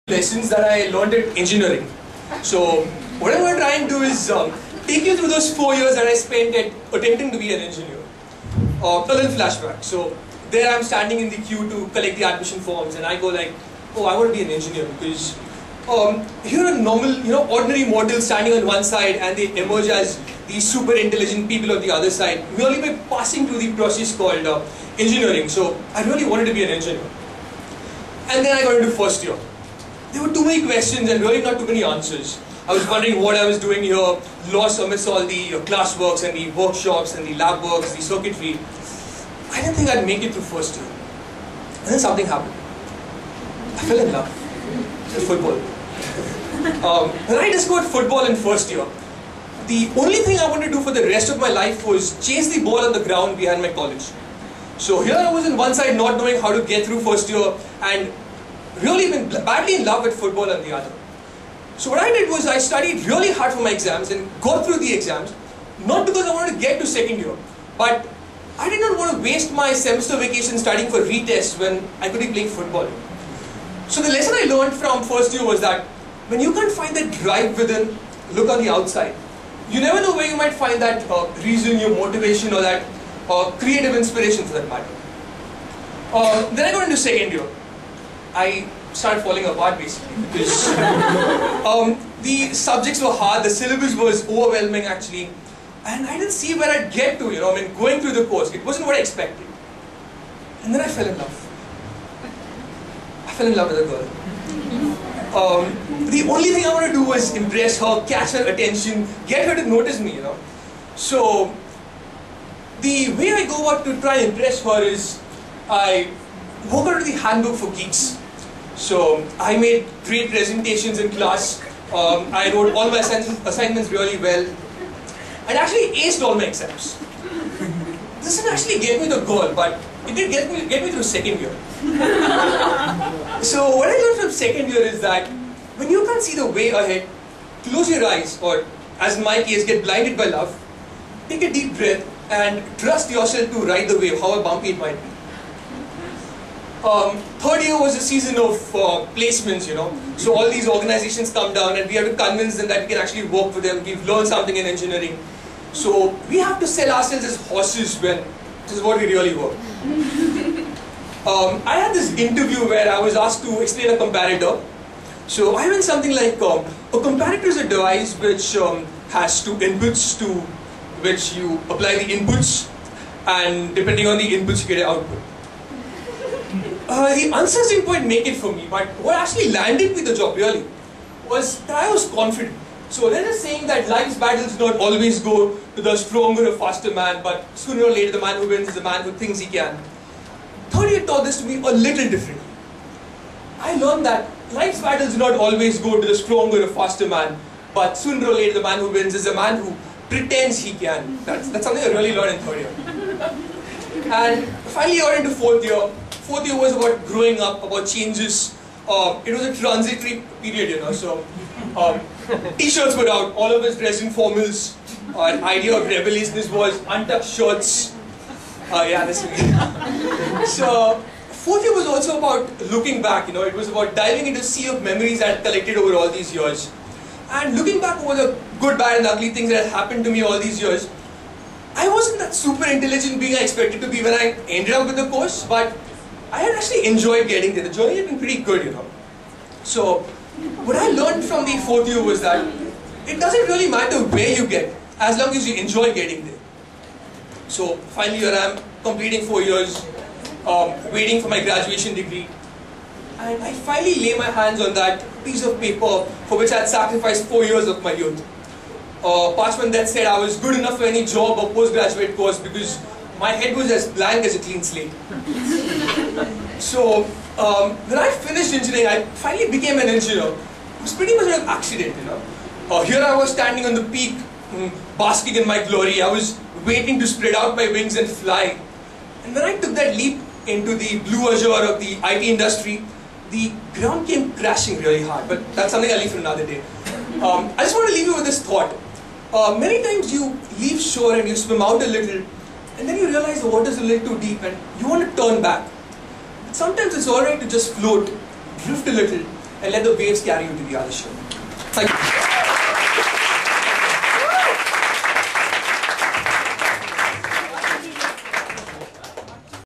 lessons that I learned at engineering. So what I'm going to try and do is take you through those 4 years that I spent at attempting to be an engineer. A little flashback. So there I'm standing in the queue to collect the admission forms, and I go like, oh, I want to be an engineer because here are normal, ordinary mortals standing on one side, and they emerge as these super intelligent people on the other side, merely by passing through the process called engineering. So I really wanted to be an engineer. And then I got into first year. There were too many questions and really not too many answers. I was wondering what I was doing here, lost amidst all the classworks and the workshops and the lab works, the circuitry. I didn't think I'd make it through first year. And then something happened. I fell in love with football. When I discovered football in first year, the only thing I wanted to do for the rest of my life was chase the ball on the ground behind my college. So here I was on one side not knowing how to get through first year and really been badly in love with football on the other. So what I did was I studied really hard for my exams and got through the exams, not because I wanted to get to second year, but I did not want to waste my semester vacation studying for retests when I could be playing football. So the lesson I learned from first year was that when you can't find that drive within, look on the outside. You never know where you might find that reason, your motivation, or that creative inspiration for that matter. Then I got into second year. I started falling apart basically because the subjects were hard, the syllabus was overwhelming actually, and I didn't see where I'd get to, going through the course. It wasn't what I expected. And then I fell in love. I fell in love with a girl. The only thing I wanted to do was impress her, catch her attention, get her to notice me, So the way I go about to try and impress her is I walk her to the handbook for geeks. So I made great presentations in class. I wrote all my assignments really well. I actually aced all my exams. This didn't actually get me the goal, but it did get me through second year. So what I learned from second year is that when you can't see the way ahead, close your eyes, or as in my case, get blinded by love, take a deep breath and trust yourself to ride the wave, however bumpy it might be. Third year was a season of placements, So all these organizations come down and we have to convince them that we can actually work for them. We've learned something in engineering. So we have to sell ourselves as horses when this is what we really were. I had this interview where I was asked to explain a comparator. So I went something like, a comparator is a device which has two inputs to which you apply the inputs, and depending on the inputs you get an output. The answers didn't quite make it for me, but what actually landed me the job really was that I was confident. So they're just saying that life's battles do not always go to the stronger or faster man, but sooner or later the man who wins is the man who thinks he can. Third year taught this to me a little differently. I learned that life's battles do not always go to the stronger or faster man, but sooner or later the man who wins is the man who pretends he can. That's something I really learned in third year. And finally I got into fourth year. Fourth year was about growing up, about changes. It was a transitory period, So t-shirts were out, all of us dressed in formals. An idea of rebelliousness was untucked shirts. Yeah, that's me. So fourth year was also about looking back, It was about diving into a sea of memories I had collected over all these years. And looking back over the good, bad and ugly things that had happened to me all these years, I wasn't that super intelligent being I expected to be when I ended up with the course, but I had actually enjoyed getting there. The journey had been pretty good, So what I learned from the fourth year was that it doesn't really matter where you get, as long as you enjoy getting there. So finally here I am, completing 4 years, waiting for my graduation degree. And I finally lay my hands on that piece of paper for which I had sacrificed 4 years of my youth. Parchment that said I was good enough for any job or postgraduate course because my head was as blank as a clean slate. So when I finished engineering, I finally became an engineer. It was pretty much an accident, Here I was standing on the peak, basking in my glory. I was waiting to spread out my wings and fly. And when I took that leap into the blue azure of the IT industry, the ground came crashing really hard. But that's something I'll leave for another day. I just want to leave you with this thought. Many times you leave shore and you swim out a little, and then you realize the water's a little too deep and you want to turn back. Sometimes it's alright to just float, drift a little, and let the waves carry you to the other shore. Thank you.